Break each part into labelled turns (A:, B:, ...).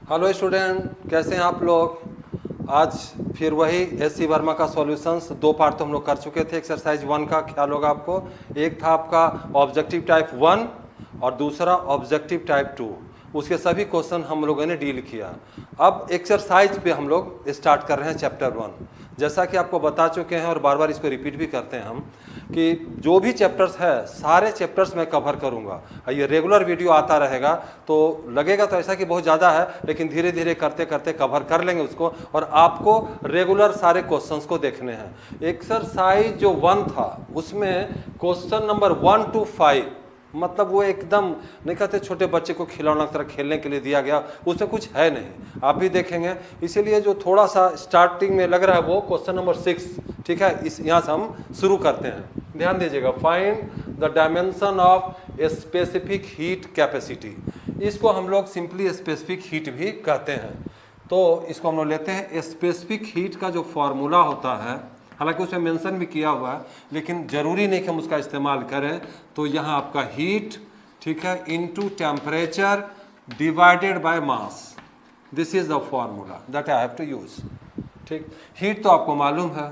A: Hello student, कैसे हैं आप लोग। आज फिर वही एस.सी. वर्मा का सॉल्यूशंस दो पार्ट तो हम लोग कर चुके थे। एक्सरसाइज 1 का ख्याल होगा आपको। एक था आपका ऑब्जेक्टिव टाइप 1 और दूसरा ऑब्जेक्टिव टाइप 2। उसके सभी क्वेश्चन हम लोगों ने डील किया। अब एक्सरसाइज पे हम लोग स्टार्ट कर रहे हैं चैप्टर 1। जैसा कि आपको बता चुके हैं और बार बार इसको रिपीट भी करते हैं हम कि जो भी चैप्टर्स है सारे चैप्टर्स मैं कवर करूंगा। ये रेगुलर वीडियो आता रहेगा तो लगेगा तो ऐसा कि बहुत ज़्यादा है, लेकिन धीरे धीरे करते करते कवर कर लेंगे उसको। और आपको रेगुलर सारे क्वेश्चंस को देखने हैं। एक्सरसाइज जो 1 था उसमें क्वेश्चन नंबर 1 to 5 मतलब वो एकदम नहीं कहते छोटे बच्चे को खिलौना तरह खेलने के लिए दिया गया, उसमें कुछ है नहीं, आप भी देखेंगे। इसीलिए जो थोड़ा सा स्टार्टिंग में लग रहा है वो क्वेश्चन नंबर 6, ठीक है, इस यहाँ से हम शुरू करते हैं। ध्यान दीजिएगा, find the dimension of a specific heat capacity. इसको हम लोग सिंपली स्पेसिफिक हीट भी कहते हैं। तो इसको हम लोग लेते हैं स्पेसिफिक हीट का जो फॉर्मूला होता है, हालांकि उसमें मेंशन भी किया हुआ है लेकिन जरूरी नहीं कि हम उसका इस्तेमाल करें। तो यहाँ आपका हीट, ठीक है, into temperature divided by mass, this is the formula that I have to use. ठीक, हीट तो आपको मालूम है,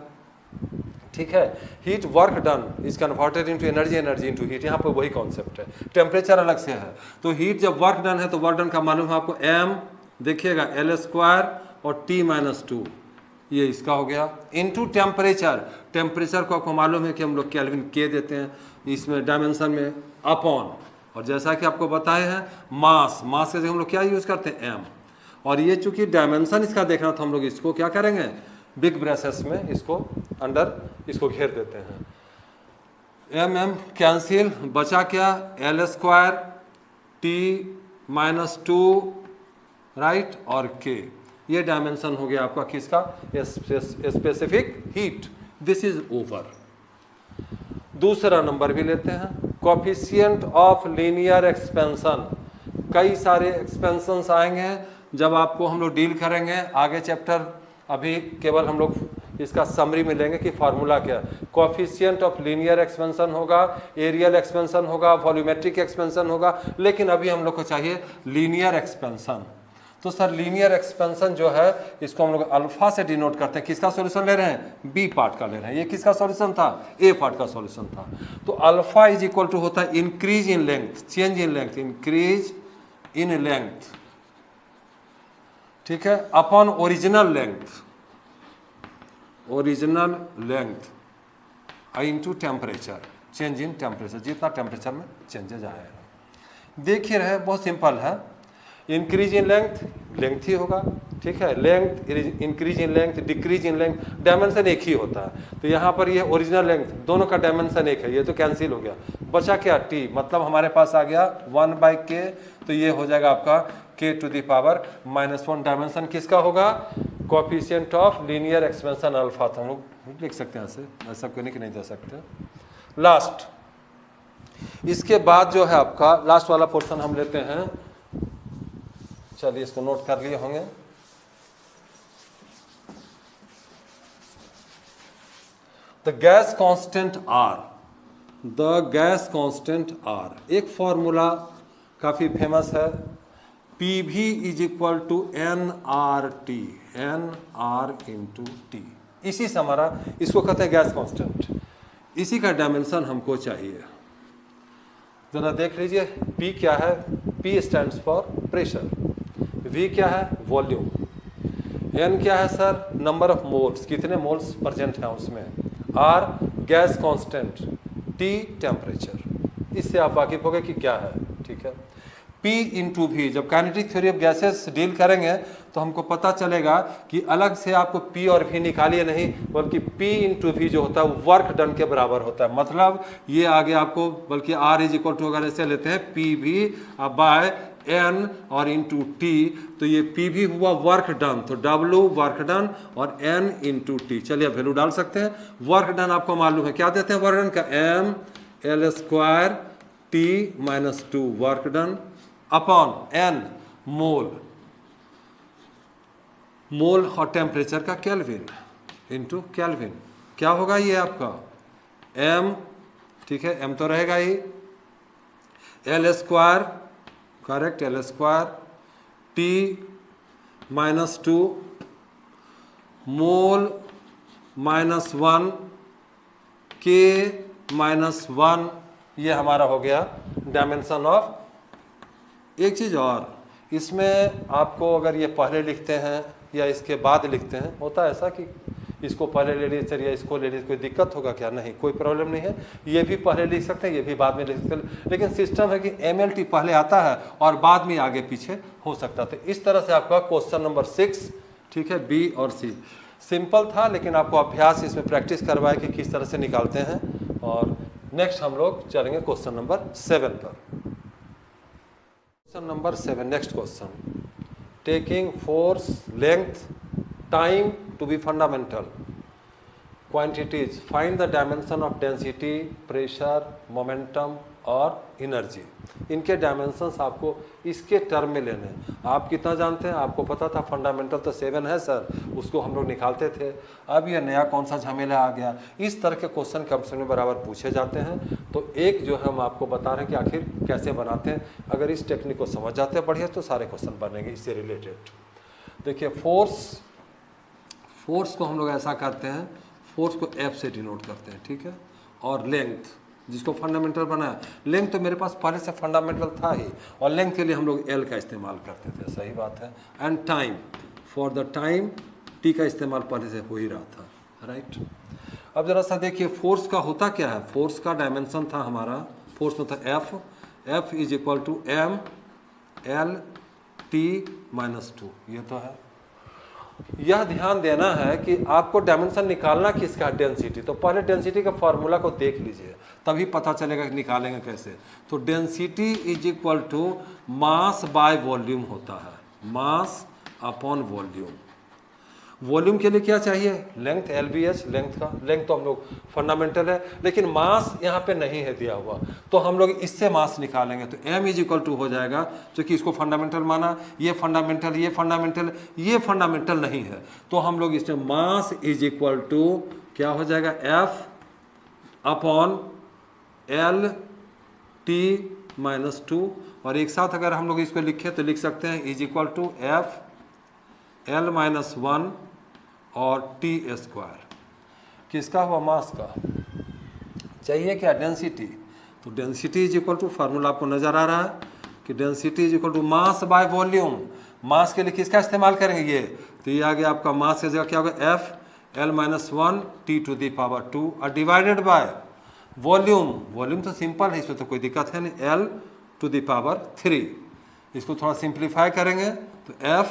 A: ठीक है। Heat work done is converted into energy, energy into heat, यहाँ पर वही कॉन्सेप्ट है। टेम्परेचर अलग से है। तो हीट जब वर्क डन है तो वर्क डन का मालूम है आपको, एम देखिएगा L² और T-2, ये इसका हो गया, इनटू टेम्परेचर। टेम्परेचर को आपको मालूम है कि हम लोग केल्विन के देते हैं इसमें डायमेंशन में, अपॉन, और जैसा कि आपको बताए हैं मास, मास के जगह हम लोग क्या यूज करते हैं, एम। और ये चूंकि डायमेंशन इसका देखना था हम लोग इसको क्या करेंगे, बिग ब्रेसेस में इसको अंडर इसको घेर देते हैं। एम एम कैंसिल, बचा क्या, L² T-2 राइट और के। ये डायमेंशन हो गया आपका किसका, specific heat. This is over. दूसरा नंबर भी लेते हैं, कोफिशिएंट ऑफ लीनियर एक्सपेंशन। कई सारे एक्सपेंशंस आएंगे जब आपको हम लोग डील करेंगे आगे चैप्टर। अभी केवल हम लोग इसका समरी में लेंगे कि फार्मूला क्या है। कोफिशिएंट ऑफ लीनियर एक्सपेंशन होगा, एरियल एक्सपेंशन होगा, वॉल्यूमेट्रिक एक्सपेंशन होगा, लेकिन अभी हम लोग को चाहिए लीनियर एक्सपेंशन। तो सर लीनियर एक्सपेंशन जो है इसको हम लोग अल्फा से डिनोट करते हैं। किसका सॉल्यूशन ले रहे हैं, बी पार्ट का ले रहे हैं। ये किसका सॉल्यूशन था, ए पार्ट का सॉल्यूशन था। तो अल्फा इज इक्वल टू होता है increase in length, change in length, increase in length, ठीक है, upon original length, original length into temperature, change in temperature, जितना टेम्परेचर में चेंजेज आएगा। देखिए रहे, बहुत सिंपल है। इंक्रीज इन लेंथ, लेंथ ही होगा, ठीक है, length increase in length, decrease in length, dimension एक ही होता है। तो यहाँ पर ये ओरिजिनल लेंथ, दोनों का डायमेंशन एक है, ये तो कैंसिल हो गया। बचा क्या, टी, मतलब हमारे पास आ गया 1/k। तो ये हो जाएगा आपका k⁻⁻1। डायमेंशन किसका होगा, coefficient of linear expansion alpha. तो हम लोग लिख सकते हैं ऐसे, ऐसा कोई नहीं कि नहीं दे सकते। लास्ट, इसके बाद जो है आपका लास्ट वाला पोर्शन हम लेते हैं। चलिए इसको नोट कर लिए होंगे। The gas constant R, the gas constant R, एक फॉर्मूला काफी फेमस है, PV is equal to nRT, nR into T. इसी से हमारा, इसको कहते हैं गैस कांस्टेंट, इसी का डायमेंशन हमको चाहिए। जरा देख लीजिए, P क्या है, P stands for pressure, V क्या है, वॉल्यूम, N क्या है सर, नंबर ऑफ मोल्स, कितने मोल्स प्रेजेंट हैं उसमें, R gas constant, T temperature. इससे आप वाकिफ हो गए कि क्या है, ठीक है। P इंटू V, जब kinetic theory of gases deal करेंगे तो हमको पता चलेगा कि अलग से आपको P और V निकालिए नहीं, बल्कि P इंटू V जो होता है वो वर्क डन के बराबर होता है। मतलब ये आगे आपको बल्कि R इज इक्वल टू, अगर ऐसे लेते हैं PV बाय N और इंटू T, तो ये PV हुआ वर्क डन, तो W वर्क डन और N इंटू T। चलिए वैल्यू डाल सकते हैं। वर्क डन आपको मालूम है, क्या देते हैं वर्क डन का, M L² T-2 work done upon N मोल, मोल और टेम्परेचर का केल्विन इंटू केल्विन। क्या होगा ये आपका M, ठीक है, M तो रहेगा ही, L² करेक्ट, L² T -2 मोल -1 K -1, ये हमारा हो गया डायमेंशन ऑफ। एक चीज़ और, इसमें आपको अगर ये पहले लिखते हैं या इसके बाद लिखते हैं, होता है ऐसा कि इसको पहले ले लीजिए चलिए इसको ले लीजिए, कोई दिक्कत होगा क्या? नहीं, कोई प्रॉब्लम नहीं है। ये भी पहले लिख सकते हैं, ये भी बाद में लिख सकते हैं, लेकिन सिस्टम है कि MLT पहले आता है और बाद में आगे पीछे हो सकता है। तो इस तरह से आपका क्वेश्चन नंबर 6, ठीक है, बी और सी सिंपल था, लेकिन आपको अभ्यास इसमें प्रैक्टिस करवाए कि किस तरह से निकालते हैं। और नेक्स्ट हम लोग चलेंगे क्वेश्चन नंबर 7 पर। Question number 7, next question, taking force, length, time to be fundamental quantities, find the dimension of density, pressure, momentum और एनर्जी। इनके डायमेंशंस आपको इसके टर्म में लेने हैं। आप कितना जानते हैं? आपको पता था फंडामेंटल तो 7 है सर, उसको हम लोग निकालते थे। अब ये नया कौन सा झमेला आ गया? इस तरह के क्वेश्चन कम से कम बराबर पूछे जाते हैं। तो एक जो है हम आपको बता रहे हैं कि आखिर कैसे बनाते हैं। अगर इस टेक्निक को समझ जाते हैं बढ़िया, तो सारे क्वेश्चन बनेंगे इससे रिलेटेड। देखिए फोर्स को हम लोग ऐसा करते हैं, फोर्स को F से डिनोट करते हैं, ठीक है। और लेंथ, जिसको फंडामेंटल बनाया, लेंथ तो मेरे पास पहले से फंडामेंटल था ही, और लेंथ के लिए हम लोग L का इस्तेमाल करते थे, सही बात है। And time, for the time T का इस्तेमाल पहले से हो ही रहा था, राइट। अब जरा सा देखिए फोर्स का होता क्या है। फोर्स का डायमेंशन था हमारा, फोर्स में था F is equal to M L T -2, ये तो है। यह ध्यान देना है कि आपको डायमेंशन निकालना किसका? डेंसिटी। तो पहले डेंसिटी का फॉर्मूला को देख लीजिए, तभी पता चलेगा कि निकालेंगे कैसे। तो density is equal to mass by volume होता है, मास अपॉन वॉल्यूम। वॉल्यूम के लिए क्या चाहिए? लेंथ, LBH, लेंथ का। लेंथ तो हम लोग फंडामेंटल है, लेकिन मास यहाँ पे नहीं है दिया हुआ, तो हम लोग इससे मास निकालेंगे। तो M इज इक्वल टू हो जाएगा, क्योंकि इसको फंडामेंटल माना, ये फंडामेंटल, ये फंडामेंटल, ये फंडामेंटल नहीं है, तो हम लोग इसमें मास इज इक्वल टू क्या हो जाएगा? F upon L T -2। और एक साथ अगर हम लोग इसको लिखें तो लिख सकते हैं is equal to F L -1 और T²। किसका हुआ? मास का। चाहिए क्या? डेंसिटी। तो density is equal to, formula आपको नजर आ रहा है कि density is equal to mass by volume. Mass के लिए किसका इस्तेमाल करेंगे? ये, तो ये आ गया आपका मास की जगह क्या होगा? F L -1 T⁻², और डिवाइडेड बाय वॉल्यूम। वॉल्यूम तो सिंपल है, इसमें तो कोई दिक्कत है नहीं, L⁻3। इसको थोड़ा सिंप्लीफाई करेंगे तो F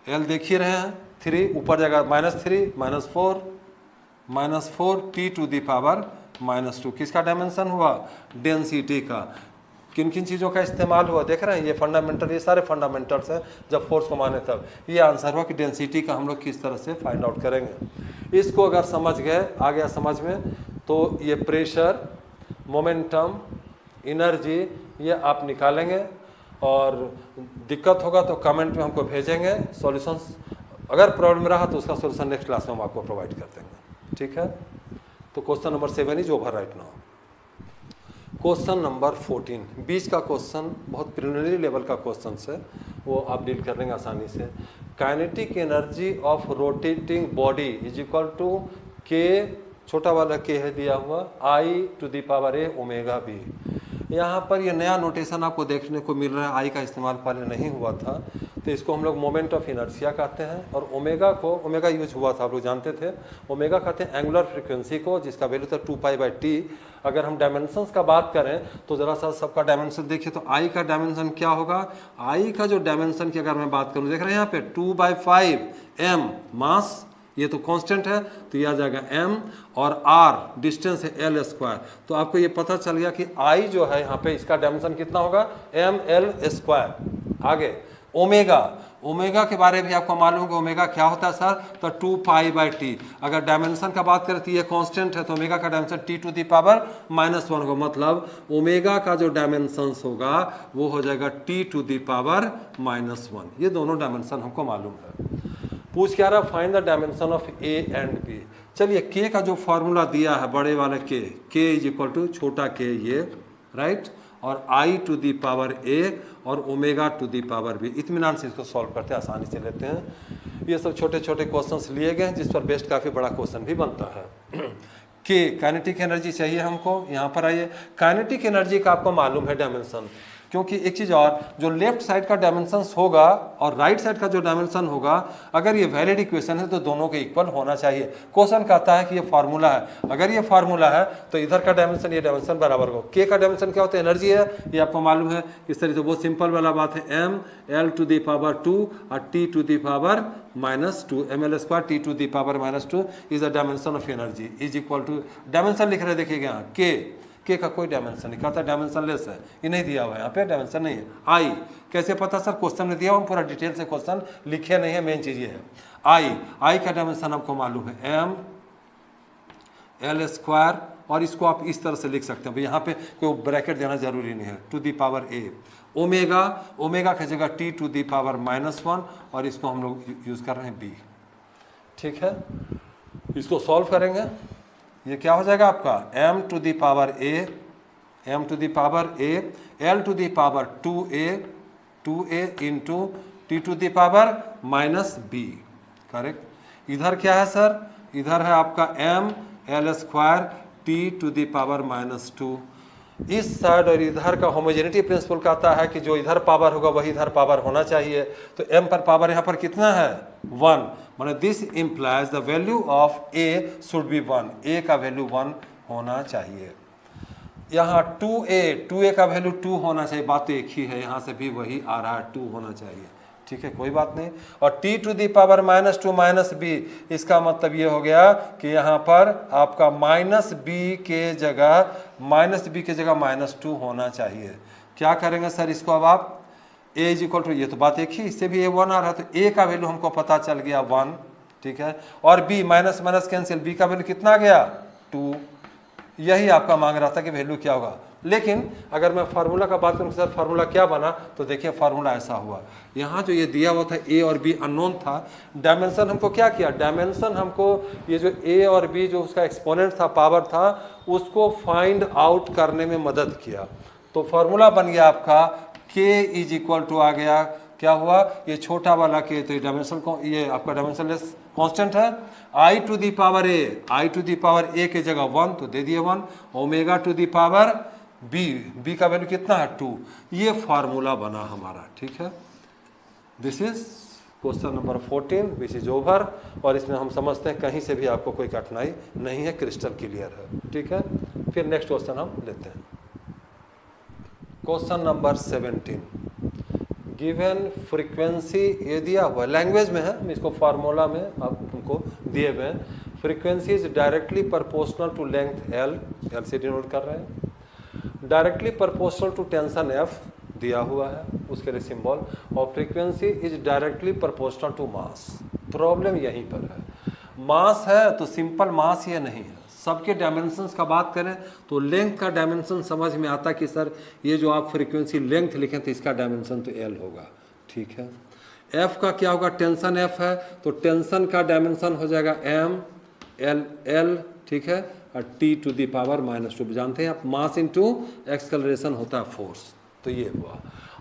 A: L देख ही रहे हैं, 3 ऊपर जाएगा -3 -4 T⁻²। किसका डायमेंशन हुआ? डेंसिटी का। किन किन चीज़ों का इस्तेमाल हुआ देख रहे हैं? ये फंडामेंटल, ये सारे फंडामेंटल्स हैं जब फोर्स को माने तब। ये आंसर हुआ कि डेंसिटी का हम लोग किस तरह से फाइंड आउट करेंगे। इसको अगर समझ गए, आ गया समझ में, तो ये प्रेशर, मोमेंटम, एनर्जी, ये आप निकालेंगे। और दिक्कत होगा तो कमेंट में हमको भेजेंगे सॉल्यूशंस। अगर प्रॉब्लम रहा तो उसका सॉल्यूशन नेक्स्ट क्लास में हम आपको प्रोवाइड कर देंगे, ठीक है। तो question number 7 is over right now. Question number 14, बीच का क्वेश्चन, बहुत प्रिलिमिनरी लेवल का क्वेश्चन है, वो आप डील कर लेंगे आसानी से। Kinetic energy of rotating body is equal to K, छोटा वाला K है दिया हुआ, I⁴ ओमेगा बी। यहाँ पर ये नया नोटेशन आपको देखने को मिल रहा है, आई का इस्तेमाल पहले नहीं हुआ था, तो इसको हम लोग मोमेंट ऑफ इनर्शिया कहते हैं। और ओमेगा को, ओमेगा यूज हुआ था, आप लोग जानते थे, ओमेगा कहते हैं एंगुलर फ्रीक्वेंसी को, जिसका वैल्यू था 2π/T। अगर हम डायमेंशंस का बात करें तो ज़रा सा सबका डायमेंशन देखिए, तो आई का डायमेंशन क्या होगा? आई का जो डायमेंशन की अगर मैं बात करूँ, देख रहे हैं यहाँ पे 2/5 M मास, ये तो कांस्टेंट है, तो यह आ जाएगा M, और R डिस्टेंस है L²। तो आपको ये पता चल गया कि I जो है यहाँ पे, इसका डायमेंशन कितना होगा? ML²। आगे ओमेगा, ओमेगा के बारे में भी आपको मालूम है कि ओमेगा क्या होता है सर? तो 2π/T। अगर डायमेंशन का बात करें तो ये कांस्टेंट है, तो ओमेगा का डायमेंशन T⁻⁻1 होगा। मतलब ओमेगा का जो डायमेंशन होगा वो हो जाएगा T⁻⁻1। ये दोनों डायमेंशन हमको मालूम है। पूछ क्या रहा? Find the dimension of A and B। चलिए K का जो फॉर्मूला दिया है, बड़े वाले K इज इक्वल टू छोटा K, ये राइट, और I to the power a और omega to the power b. इत्मीनान से इसको सॉल्व करते हैं, आसानी से लेते हैं। ये सब छोटे छोटे क्वेश्चंस लिए गए हैं जिस पर बेस्ड काफ़ी बड़ा क्वेश्चन भी बनता है। कि काइनेटिक एनर्जी चाहिए हमको, यहाँ पर आइए। काइनेटिक एनर्जी का आपको मालूम है डायमेंशन, क्योंकि एक चीज़ और, जो लेफ्ट साइड का डायमेंशन होगा और राइट साइड का जो डायमेंशन होगा, अगर ये वैलिड इक्वेशन है तो दोनों के इक्वल होना चाहिए। क्वेश्चन कहता है कि ये फार्मूला है, अगर ये फार्मूला है तो इधर का डायमेंशन ये डायमेंशन बराबर हो। के का डायमेंशन क्या होता है? एनर्जी है, ये आपको मालूम है। इस तरह से बहुत सिंपल वाला बात है, M L to the power 2 और T to the power -2, ml² T to the power -2 is the dimension of energy is equal to, dimension लिख रहे देखिएगा यहाँ, के का कोई डायमेंशन नहीं, कहता है डायमेंशन लेस है, ये नहीं दिया हुआ है यहाँ पे, डायमेंशन नहीं है। आई कैसे पता सर? क्वेश्चन में दिया हुआ, हम पूरा डिटेल से क्वेश्चन लिखे नहीं है, मेन चीज ये है। आई का डायमेंशन आपको मालूम है, एम l², और इसको आप इस तरह से लिख सकते हैं, यहाँ पे कोई ब्रैकेट देना जरूरी नहीं है, to the power A. Omega की जगह टी टू दी पावर -1, और इसको हम लोग यूज कर रहे हैं बी। ठीक है, इसको सॉल्व करेंगे, ये क्या हो जाएगा आपका, m to the power a, m to the power a, l to the power 2a into t to the power -b, correct. इधर क्या है सर? इधर है आपका m l² t to the power -2। इस साइड और इधर का होमोजेनिटी प्रिंसिपल कहता है कि जो इधर पावर होगा वही इधर पावर होना चाहिए, तो m पर पावर यहाँ पर कितना है? 1, माने this implies the value of a should be 1, a का वैल्यू 1 होना चाहिए। यहाँ 2a का वैल्यू 2 होना चाहिए, बात तो एक ही है, यहाँ से भी वही आ रहा है, 2 होना चाहिए। ठीक है, कोई बात नहीं। और t to the power -2 b, इसका मतलब ये हो गया कि यहाँ पर आपका -b के जगह -2 होना चाहिए। क्या करेंगे सर इसको? अब आप a इज इक्वल टू, ये तो बात एक ही, इससे भी a 1 आ रहा है, तो a का वैल्यू हमको पता चल गया 1, ठीक है। और b minus minus cancel, b का वैल्यू कितना आ गया? 2। यही आपका मांग रहा था कि वैल्यू क्या होगा। लेकिन अगर मैं फार्मूला का बात करूँ सर फार्मूला क्या बना, तो देखिए फार्मूला ऐसा हुआ, यहाँ जो ये दिया हुआ था a और b अननोन था, डायमेंशन हमको क्या किया, डायमेंशन हमको ये जो a और b जो उसका एक्सपोनेंट था, पावर था, उसको फाइंड आउट करने में मदद किया। तो फार्मूला बन गया आपका k इज इक्वल टू, आ गया क्या हुआ, ये छोटा वाला k, तो ये डायमेंशन को, ये आपका डायमेंशन लेस कांस्टेंट है। i to the power a के जगह 1 तो दे दिए 1, omega to the power b का वैल्यू कितना है? 2। ये फार्मूला बना हमारा। ठीक है, this is question number 14 which is over. और इसमें हम समझते हैं कहीं से भी आपको कोई कठिनाई नहीं है, क्रिस्टल क्लियर है। ठीक है, फिर नेक्स्ट क्वेश्चन हम लेते हैं। क्वेश्चन नंबर 17, गिवन फ्रीक्वेंसी, ये दिया हुआ लैंग्वेज में है, इसको फार्मूला में आप हमको दिए हुए हैं। Frequency is directly proportional to length L से डिनोट कर रहे हैं, directly proportional to tension F दिया हुआ है, उसके लिए सिंबल, और frequency is directly proportional to mass. Problem यहीं पर है, मास है तो सिंपल मास ये नहीं है। सबके डायमेंशंस का बात करें तो लेंथ का डायमेंशन समझ में आता कि सर ये जो आप फ्रीक्वेंसी लेंथ लिखें तो इसका डायमेंशन तो एल होगा। ठीक है, एफ का क्या होगा, टेंशन एफ है तो टेंशन का डायमेंशन हो जाएगा एम एल। ठीक है, और टी टू दी पावर -2, जानते हैं आप, मास इनटू एक्सेलरेशन होता है फोर्स, तो ये हुआ।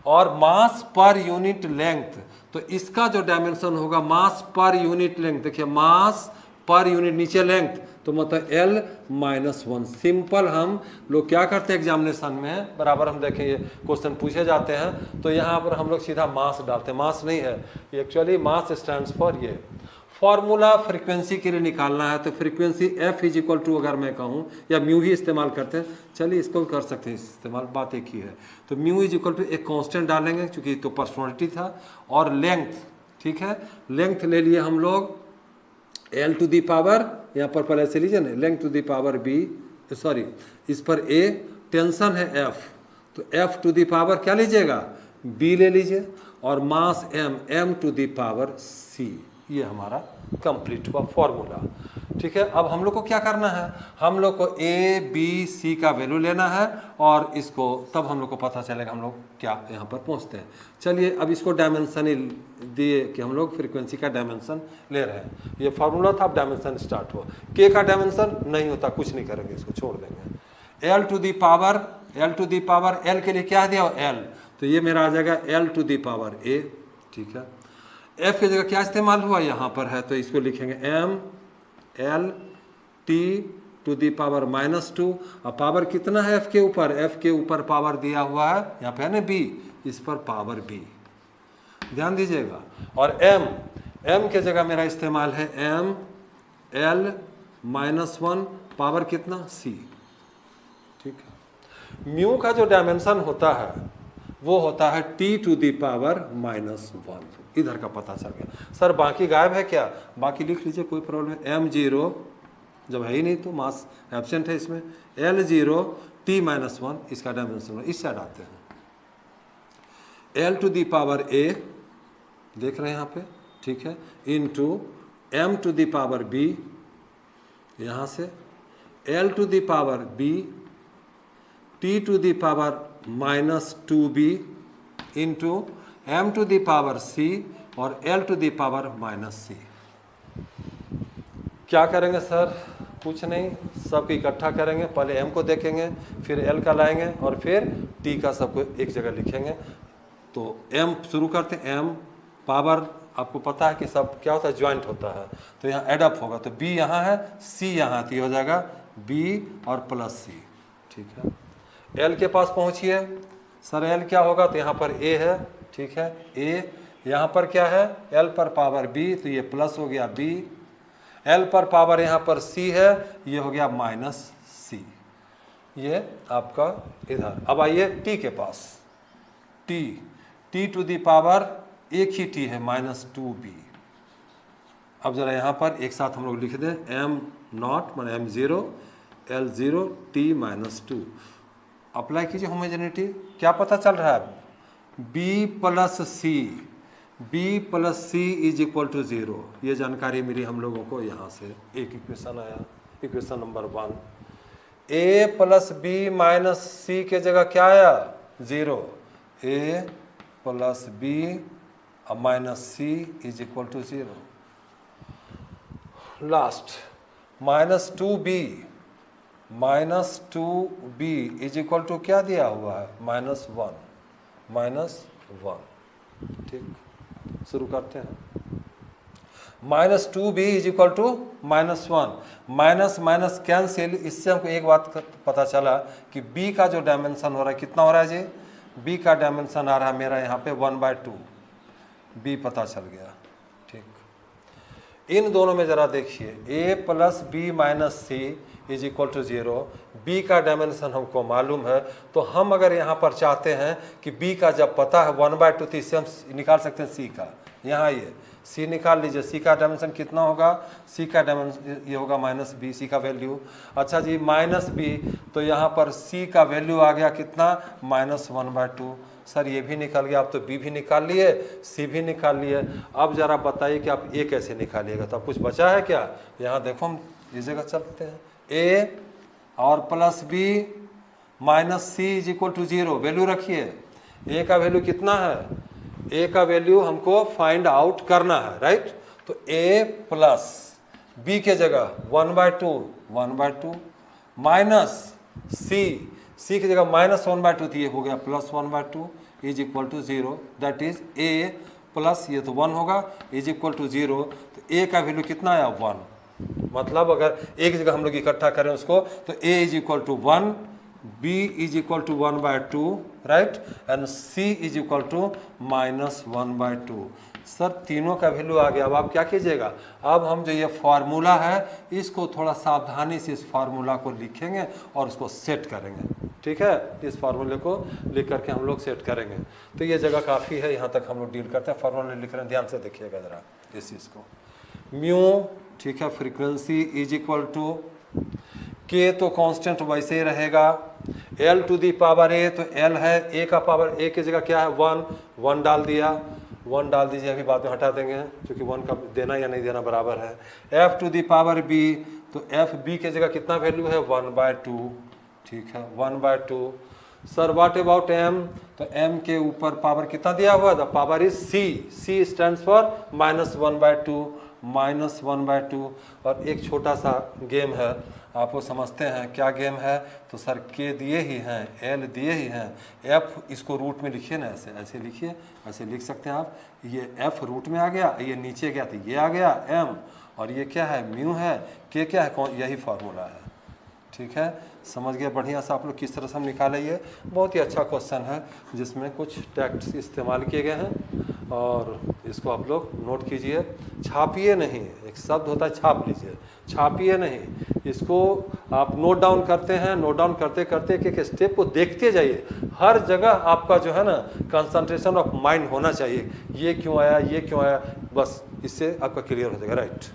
A: और मास पर यूनिट लेंथ, तो इसका जो डायमेंशन होगा मास पर यूनिट लेंथ, देखिए मास पर यूनिट नीचे लेंथ, तो मतलब L-1। सिंपल हम लोग क्या करते हैं एग्जामिनेशन में, बराबर हम देखें ये क्वेश्चन पूछे जाते हैं तो यहाँ पर हम लोग सीधा मास डालते हैं, मास नहीं है एक्चुअली, मास स्टैंड्स फॉर ये। फॉर्मूला फ्रीक्वेंसी के लिए निकालना है तो frequency F is equal to, अगर मैं कहूँ, या म्यू ही इस्तेमाल करते हैं, चलिए इसको कर सकते हैं इस्तेमाल, बात एक ही है। तो म्यू इज इक्वल टू एक कांस्टेंट डालेंगे क्योंकि तो पर्सनैलिटी था, और लेंथ, ठीक है, लेंथ ले लिए हम लोग L टू दी पावर, यहाँ पर पहले से लीजिए ना, length to the power B, sorry इस पर A, टेंशन है F, तो F टू दी पावर क्या लीजिएगा, B ले लीजिए, और mass M to the power C। ये हमारा कंप्लीट हुआ फॉर्मूला। ठीक है, अब हम लोग को क्या करना है, हम लोग को A B C का वैल्यू लेना है, और इसको तब हम लोग को पता चलेगा हम लोग क्या यहाँ पर पहुँचते हैं। चलिए अब इसको डायमेंशन ही दिए कि हम लोग फ्रीक्वेंसी का डायमेंशन ले रहे हैं, ये फार्मूला था, अब डायमेंशन स्टार्ट हुआ। K का डायमेंशन नहीं होता, कुछ नहीं करेंगे, इसको छोड़ देंगे। L to the power l to the power l के लिए क्या दिया l, तो ये मेरा आ जाएगा l to the power a, ठीक है। f की जगह क्या इस्तेमाल हुआ, यहाँ पर है तो इसको लिखेंगे m l t to the power -2। अब पावर कितना है f के ऊपर, f के ऊपर पावर दिया हुआ है यहाँ पे है ना b, इस पर पावर b, ध्यान दीजिएगा। और m के जगह मेरा इस्तेमाल है m l -1 पावर कितना c, ठीक है। म्यू का जो डायमेंशन होता है वो होता है t टू दी पावर -1, इधर का पता चल गया। सर बाकी गायब है क्या, बाकी लिख लीजिए, कोई प्रॉब्लम है। m0 जब है ही नहीं तो मास एब्सेंट है इसमें, l0 t-1 इसका डायमेंशन, इस साइड आते हैं। l to the power a देख रहे हैं यहाँ पे, ठीक है, into m to the power b, यहाँ से l to the power b t to the power -2b into m to the power c और l to the power -c। क्या करेंगे सर, कुछ नहीं, सब इकट्ठा करेंगे, पहले m को देखेंगे, फिर l का लाएंगे और फिर t का सबको एक जगह लिखेंगे। तो m शुरू करते हैं, m पावर आपको पता है कि सब क्या होता है, ज्वाइंट होता है, तो यहाँ एडअप होगा, तो b यहाँ है, c यहाँ, तो ये हो जाएगा b और प्लस c, ठीक है। l के पास पहुँचिए, सर l क्या होगा, तो यहाँ पर a है, ठीक है, a यहाँ पर क्या है, l पर पावर b, तो ये प्लस हो गया b, l पर पावर यहाँ पर c है, ये हो गया -c, ये आपका इधर। अब आइए t के पास, t टू दी पावर एक ही t है -2b। अब जरा यहाँ पर एक साथ हम लोग लिख दें, m0 माने m0 l0 t-2, अप्लाई कीजिए होमोजेनिटी। क्या पता चल रहा है, b plus c is equal to 0, ये जानकारी मिली हम लोगों को यहाँ से। एक इक्वेशन आया, equation number 1, a plus b minus c के जगह क्या आया, 0, a plus b minus c is equal to 0। Last -2b is equal to क्या दिया हुआ है, -1, ठीक। शुरू करते हैं, -2b is equal to -1, minus minus cancel. इससे हमको एक बात पता चला कि b का जो डायमेंशन हो रहा है कितना हो रहा है जी, b का डायमेंशन आ रहा है मेरा यहाँ पे 1/2, b पता चल गया, ठीक। इन दोनों में जरा देखिए, a plus b minus c is equal to 0, b का डायमेंशन हमको मालूम है, तो हम अगर यहाँ पर चाहते हैं कि b का जब पता है 1/2, तो इससे हम निकाल सकते हैं c का, यहाँ ये c निकाल लीजिए, c का डायमेंशन कितना होगा, c का डायमेंशन ये होगा -b, c का वैल्यू। अच्छा जी -b, तो यहाँ पर c का वैल्यू आ गया कितना, -1/2। सर ये भी निकल गया, आप तो b भी निकाल लिए, c भी निकाल लिए। अब जरा बताइए कि आप a कैसे निकालिएगा, तो अब कुछ बचा है क्या, यहाँ देखो हम इस जगह चलते हैं, a और plus b minus c is equal to 0, value रखिए, a का वैल्यू कितना है, a का वैल्यू हमको फाइंड आउट करना है, राइट। तो a प्लस b के जगह 1/2 माइनस c की जगह -1/2, तो ये हो गया +1/2 is equal to 0, that is a plus ये तो 1 होगा इज इक्वल टू 0, तो a का वैल्यू कितना आया, 1। मतलब अगर एक जगह हम लोग इकट्ठा करें उसको, तो a is equal to 1, b is equal to 1/2, right, and c is equal to -1/2। Sir तीनों का वैल्यू आ गया। अब आप क्या कीजिएगा, अब हम जो ये फार्मूला है इसको थोड़ा सावधानी से इस फार्मूला को लिखेंगे और उसको सेट करेंगे, ठीक है। इस फार्मूले को लिख करके हम लोग सेट करेंगे। तो ये जगह काफ़ी है, यहाँ तक हम लोग डील करते हैं। फार्मूला लिख रहे हैं, ध्यान से देखिएगा ज़रा इस चीज़ को। म्यू, ठीक है, फ्रीक्वेंसी इज इक्वल टू के, तो कांस्टेंट वैसे ही रहेगा। एल टू दी पावर ए, तो एल है, ए का पावर ए की जगह क्या है, 1 डाल दिया, 1 डाल दीजिए, अभी बाद में हटा देंगे क्योंकि 1 का देना या नहीं देना बराबर है। F to the power B, तो एफ बी की जगह कितना वैल्यू है, 1/2, ठीक है, 1/2। सर व्हाट अबाउट एम, तो एम के ऊपर पावर कितना दिया हुआ है, the power is C, C stands for -1/2, -1/2। और एक छोटा सा गेम है, आप वो समझते हैं क्या गेम है। तो सर के दिए ही हैं, एल दिए ही हैं, एफ इसको रूट में लिखिए ना, ऐसे ऐसे लिखिए, ऐसे लिख सकते हैं आप। ये एफ रूट में आ गया, ये नीचे गया तो ये आ गया एम, और ये क्या है म्यू है, के क्या है, कौन, यही फार्मूला है। ठीक है, समझ गए बढ़िया से आप लोग किस तरह से हम निकाले। ये बहुत ही अच्छा क्वेश्चन है जिसमें कुछ टैक्ट्स इस्तेमाल किए गए हैं, और इसको आप लोग नोट कीजिए। छापिए नहीं, एक शब्द होता है छाप लीजिए, छापिए नहीं, इसको आप नोट डाउन करते हैं। नोट डाउन करते करते एक एक स्टेप को देखते जाइए। हर जगह आपका जो है ना कंसंट्रेशन ऑफ माइंड होना चाहिए, ये क्यों आया, ये क्यों आया, बस इससे आपका क्लियर हो जाएगा। Right,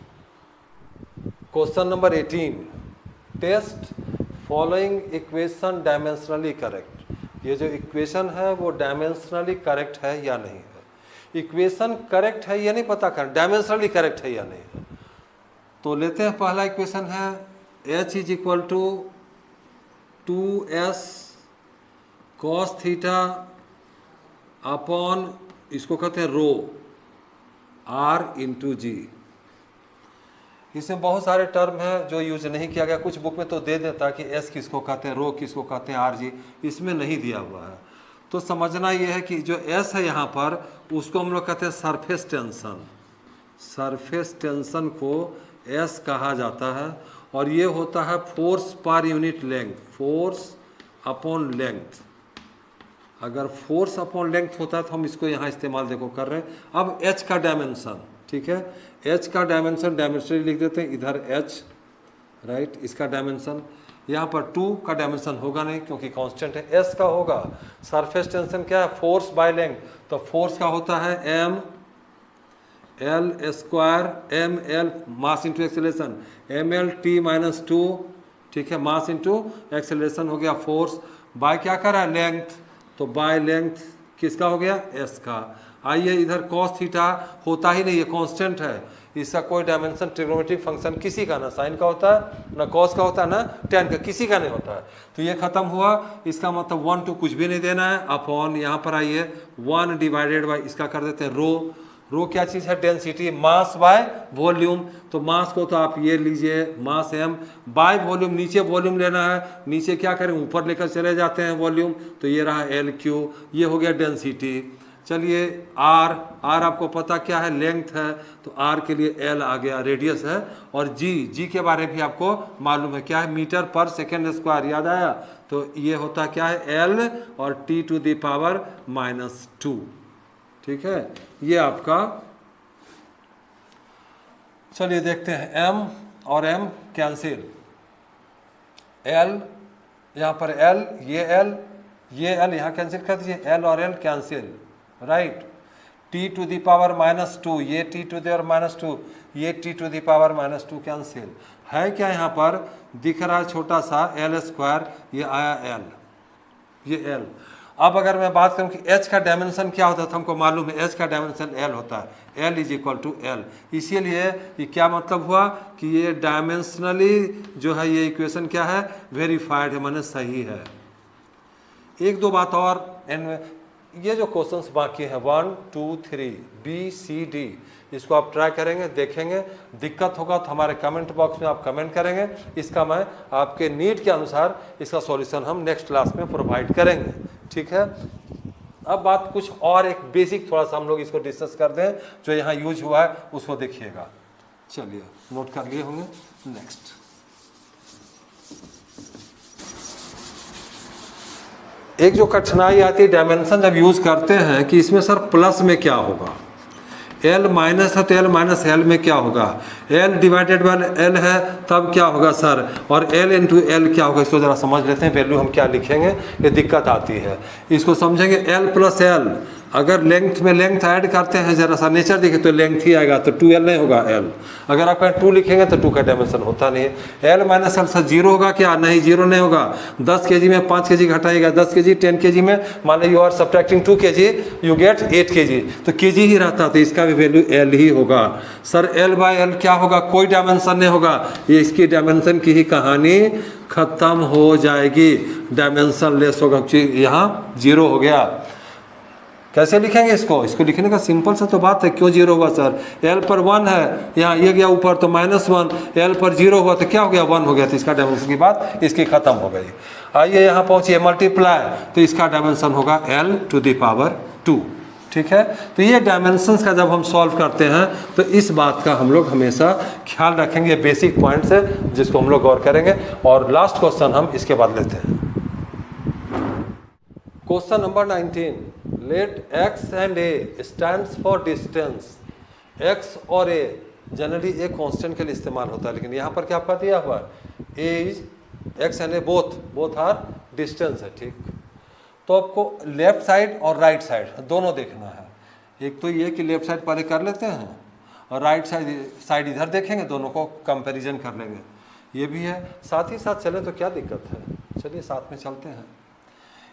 A: question number 18, test following equation dimensionally correct. ये जो इक्वेशन है वो डायमेंशनली करेक्ट है या नहीं है। इक्वेशन करेक्ट है या नहीं पता कर, डायमेंशनली करेक्ट है या नहीं है। तो लेते हैं, पहला इक्वेशन है h is equal to 2s cos theta upon, इसको कहते हैं रो r इंटू जी। इसमें बहुत सारे टर्म हैं जो यूज नहीं किया गया, कुछ बुक में तो दे देता कि s किसको कहते हैं, रो किसको कहते हैं, rg, इसमें नहीं दिया हुआ है। तो समझना ये है कि जो s है यहाँ पर उसको हम लोग कहते हैं सरफेस टेंशन। सरफेस टेंशन को s कहा जाता है, और ये होता है force per unit length, force upon length. अगर फोर्स अपॉन लेंथ होता है तो हम इसको यहाँ इस्तेमाल देखो कर रहे हैं। अब h का डायमेंशन, ठीक है, h का डायमेंशन डायमेंशनली लिख देते हैं, इधर h, राइट, इसका डायमेंशन। यहाँ पर 2 का डायमेंशन होगा नहीं क्योंकि कांस्टेंट है, s का होगा। सरफेस टेंशन क्या है, फोर्स बाय लेंथ, तो फोर्स का होता है m L square, M L mass into acceleration, M L T minus 2, ठीक है, मास इंटू एक्सेलरेशन हो गया फोर्स, बाय क्या कर रहा है लेंथ, तो बाय लेंथ किसका हो गया, एस का। आइए इधर कॉस थीटा होता ही नहीं, ये कांस्टेंट है, इसका कोई डायमेंशन ट्रिग्नोमेट्रिक फंक्शन किसी का, ना साइन का होता है, ना कॉस का होता है, ना टेन का, किसी का नहीं होता है। तो ये खत्म हुआ, इसका मतलब 1 2 कुछ भी नहीं देना है, अपॉन यहाँ पर आइए 1 डिवाइडेड बाई इसका कर देते हैं रो। रो क्या चीज़ है, डेंसिटी, मास बाय वॉल्यूम। तो मास को तो आप ये लीजिए मास m बाय वॉल्यूम, नीचे वॉल्यूम लेना है, नीचे क्या करें ऊपर लेकर चले जाते हैं वॉल्यूम, तो ये रहा LQ, ये हो गया डेंसिटी। चलिए R, R आपको पता क्या है, लेंथ है, तो R के लिए L आ गया, रेडियस है। और G के बारे में भी आपको मालूम है क्या है, मीटर पर सेकेंड स्क्वायर, याद आया, तो ये होता क्या है L और T टू द पावर -2, ठीक है, ये आपका। चलिए देखते हैं, m और m कैंसिल, l यहाँ पर l, ये l यहाँ कैंसिल कर दीजिए, l और l cancel, right. t to the power -2, ये t टू द पावर -2, ये t to the power -2 cancel है। क्या यहाँ पर दिख रहा है छोटा सा l स्क्वायर, ये आया l, ये l। अब अगर मैं बात करूं कि h का डायमेंशन क्या होता है, तो हमको मालूम है h का डायमेंशन l होता है, l is equal to l। इसीलिए ये क्या मतलब हुआ कि ये डायमेंशनली जो है ये इक्वेशन क्या है, वेरीफाइड है, माने सही है। एक दो बात और, ये जो क्वेश्चंस बाकी हैं 1 2 3 B C D, इसको आप ट्राई करेंगे, देखेंगे, दिक्कत होगा तो हमारे कमेंट बॉक्स में आप कमेंट करेंगे, इसका मैं आपके नीड के अनुसार इसका सॉल्यूशन हम नेक्स्ट क्लास में प्रोवाइड करेंगे, ठीक है। अब बात कुछ और एक बेसिक थोड़ा सा हम लोग इसको डिस्कस कर दें, जो यहाँ यूज हुआ है उसको देखिएगा। चलिए नोट कर लिए होंगे, नेक्स्ट। एक जो कठिनाई आती है डायमेंशन जब यूज करते हैं कि इसमें सर प्लस में क्या होगा, L माइनस है तो L माइनस L में क्या होगा, L डिवाइडेड बाय L है तब क्या होगा सर, और L इंटू L क्या होगा, इसको ज़रा समझ लेते हैं, वैल्यू हम क्या लिखेंगे, ये दिक्कत आती है, इसको समझेंगे। L प्लस L, अगर लेंथ में लेंथ ऐड करते हैं, जरा सा नेचर देखिए तो लेंथ ही आएगा, तो 2L नहीं होगा L। अगर आप 2 लिखेंगे तो 2 का डायमेंशन होता नहीं है। L माइनस L सर 0 होगा क्या, नहीं 0 नहीं होगा। 10 kg में 5 kg घटाएगा, 10 kg 10 kg में मान लो you are subtracting 2 kg, you get 8 kg, तो kg ही रहता, तो इसका भी वैल्यू L ही होगा। सर L बाय L क्या होगा, कोई डायमेंशन नहीं होगा, ये इसकी डायमेंशन की ही कहानी खत्म हो जाएगी, डायमेंशन लेस होगा, यहाँ 0 हो गया। कैसे लिखेंगे इसको? इसको लिखने का सिंपल सा तो बात है, क्यों 0 हुआ सर? L पर 1 है, यहाँ ये गया ऊपर तो -1, L पर 0 हुआ तो क्या हो गया? 1 हो गया, तो इसका डायमेंशन की बात इसकी खत्म हो गई। आइए यहाँ पहुँचिए मल्टीप्लाई, तो इसका डायमेंशन होगा L⁻²। ठीक है, तो ये डायमेंशंस का जब हम सॉल्व करते हैं तो इस बात का हम लोग हमेशा ख्याल रखेंगे, बेसिक पॉइंट्स है जिसको हम लोग गौर करेंगे। और लास्ट क्वेश्चन हम इसके बाद लेते हैं, question number 19। Let x and a stands for distance. x और a जनरली एक कांस्टेंट के लिए इस्तेमाल होता है, लेकिन यहाँ पर क्या आपका दिया हुआ है? a is x and a both are distance है। ठीक, तो आपको लेफ्ट साइड और राइट साइड दोनों देखना है। एक तो ये कि लेफ्ट साइड पहले कर लेते हैं और राइट साइड इधर देखेंगे, दोनों को कंपैरिजन कर लेंगे। ये भी है, साथ ही साथ चलें तो क्या दिक्कत है, चलिए साथ में चलते हैं।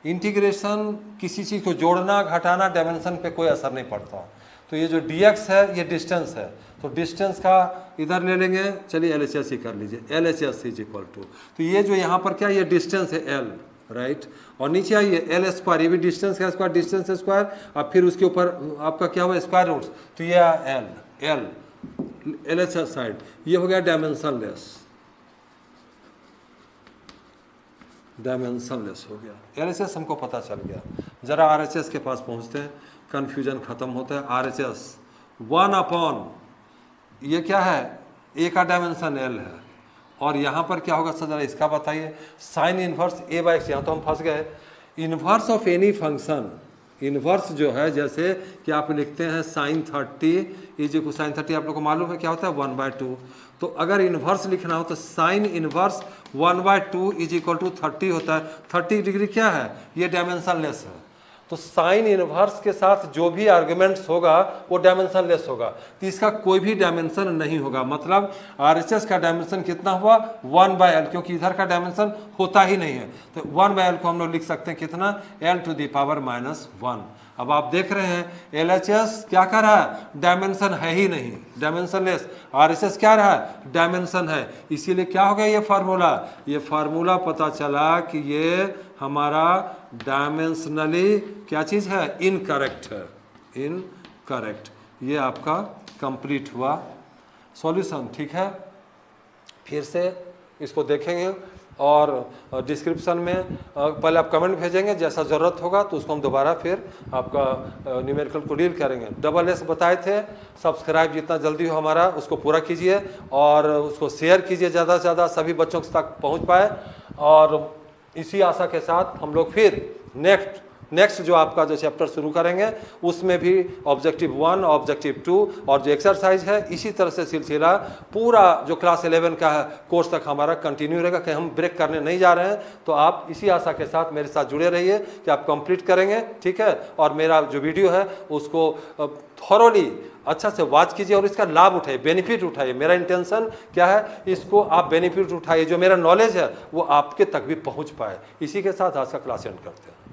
A: इंटीग्रेशन किसी चीज़ को जोड़ना घटाना डायमेंशन पे कोई असर नहीं पड़ता। तो ये जो dx है ये डिस्टेंस है, तो डिस्टेंस का इधर ले लेंगे, चलिए LHS ही कर लीजिए, LHS इज इक्वल टू, तो ये जो यहाँ पर क्या, ये डिस्टेंस है L, राइट। और नीचे आइए L², ये भी डिस्टेंस का स्क्वायर, डिस्टेंस स्क्वायर, और फिर उसके ऊपर आपका क्या हुआ? स्क्वायर रूट्स, तो ये L LHS साइड, ये हो गया डायमेंशनलेस हो गया। LHS हमको पता चल गया, जरा RHS के पास पहुंचते हैं, कन्फ्यूजन खत्म होता है। RHS 1/, ये क्या है? A का डायमेंशन L है, और यहाँ पर क्या होगा सर, जरा इसका बताइए। साइन इनवर्स A/x, यहाँ तो हम फंस गए। Inverse of any function, inverse जो है, जैसे कि आप लिखते हैं sin 30 इज इक्वल, sin 30 आप लोग को मालूम है क्या होता है? 1/2। तो अगर इनवर्स लिखना हो तो sine inverse 1/2 is equal to 30 होता है। 30 डिग्री क्या है? ये डायमेंशनलेस है। तो साइन इनवर्स के साथ जो भी आर्गुमेंट्स होगा वो डायमेंशनलेस होगा, तो इसका कोई भी डायमेंशन नहीं होगा। मतलब RHS का डायमेंशन कितना हुआ? 1/L, क्योंकि इधर का डायमेंशन होता ही नहीं है, तो 1/L को हम लोग लिख सकते हैं कितना? L⁻⁻1। अब आप देख रहे हैं LHS क्या कर रहा है? डायमेंशन है ही नहीं, डायमेंशनलेस। RHS क्या रहा है? डायमेंशन है। इसीलिए क्या हो गया ये फार्मूला? ये फार्मूला पता चला कि ये हमारा डायमेंशनली क्या चीज़ है? इनकरेक्ट है, इनकरेक्ट। ये आपका कंप्लीट हुआ सॉल्यूशन। ठीक है, फिर से इसको देखेंगे और डिस्क्रिप्शन में पहले आप कमेंट भेजेंगे, जैसा ज़रूरत होगा तो उसको हम दोबारा फिर आपका न्यूमेरिकल को डील करेंगे। SS बताए थे, सब्सक्राइब जितना जल्दी हो हमारा उसको पूरा कीजिए और उसको शेयर कीजिए ज़्यादा से ज़्यादा, सभी बच्चों तक पहुँच पाए। और इसी आशा के साथ हम लोग फिर नेक्स्ट जो आपका जो चैप्टर शुरू करेंगे उसमें भी ऑब्जेक्टिव 1, ऑब्जेक्टिव 2 और जो एक्सरसाइज है, इसी तरह से सिलसिला पूरा जो क्लास 11 का है कोर्स तक हमारा कंटिन्यू रहेगा, कि हम ब्रेक करने नहीं जा रहे हैं। तो आप इसी आशा के साथ मेरे साथ जुड़े रहिए कि आप कंप्लीट करेंगे। ठीक है, और मेरा जो वीडियो है उसको थॉरोली अच्छा से वॉच कीजिए और इसका लाभ उठाइए, बेनिफिट उठाइए। मेरा इंटेंशन क्या है? इसको आप बेनिफिट उठाइए, जो मेरा नॉलेज है वो आपके तक भी पहुंच पाए। इसी के साथ आज का क्लास एंड करते हैं।